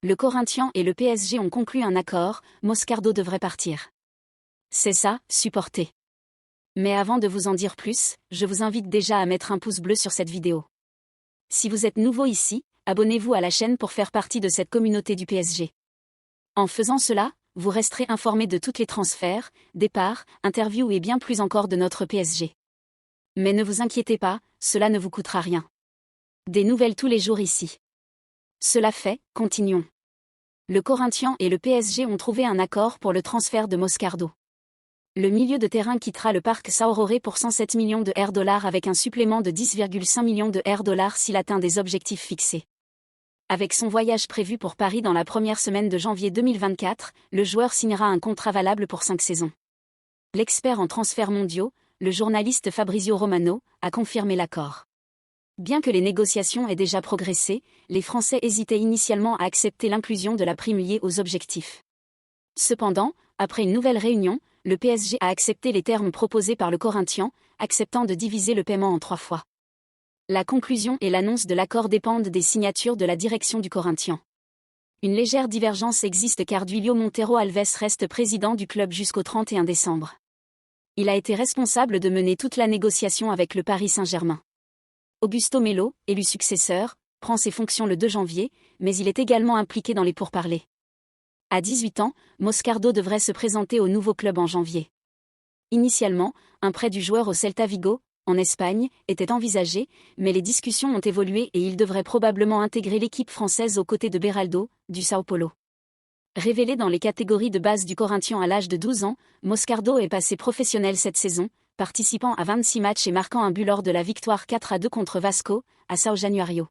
Le Corinthians et le PSG ont conclu un accord, Moscardo devrait partir. C'est ça, supporter. Mais avant de vous en dire plus, je vous invite déjà à mettre un pouce bleu sur cette vidéo. Si vous êtes nouveau ici, abonnez-vous à la chaîne pour faire partie de cette communauté du PSG. En faisant cela, vous resterez informé de tous les transferts, départs, interviews et bien plus encore de notre PSG. Mais ne vous inquiétez pas, cela ne vous coûtera rien. Des nouvelles tous les jours ici. Cela fait, continuons. Le Corinthians et le PSG ont trouvé un accord pour le transfert de Moscardo. Le milieu de terrain quittera le parc Saororé pour 107 millions de $, avec un supplément de 10,5 millions de $, s'il atteint des objectifs fixés. Avec son voyage prévu pour Paris dans la première semaine de janvier 2024, le joueur signera un contrat valable pour 5 saisons. L'expert en transferts mondiaux, le journaliste Fabrizio Romano, a confirmé l'accord. Bien que les négociations aient déjà progressé, les Français hésitaient initialement à accepter l'inclusion de la prime liée aux objectifs. Cependant, après une nouvelle réunion, le PSG a accepté les termes proposés par le Corinthians, acceptant de diviser le paiement en 3 fois. La conclusion et l'annonce de l'accord dépendent des signatures de la direction du Corinthians. Une légère divergence existe car Duilio Monteiro Alves reste président du club jusqu'au 31 décembre. Il a été responsable de mener toute la négociation avec le Paris Saint-Germain. Augusto Melo, élu successeur, prend ses fonctions le 2 janvier, mais il est également impliqué dans les pourparlers. À 18 ans, Moscardo devrait se présenter au nouveau club en janvier. Initialement, un prêt du joueur au Celta Vigo, en Espagne, était envisagé, mais les discussions ont évolué et il devrait probablement intégrer l'équipe française aux côtés de Beraldo, du Sao Paulo. Révélé dans les catégories de base du Corinthians à l'âge de 12 ans, Moscardo est passé professionnel cette saison, participant à 26 matchs et marquant un but lors de la victoire 4-2 contre Vasco, à São Januário.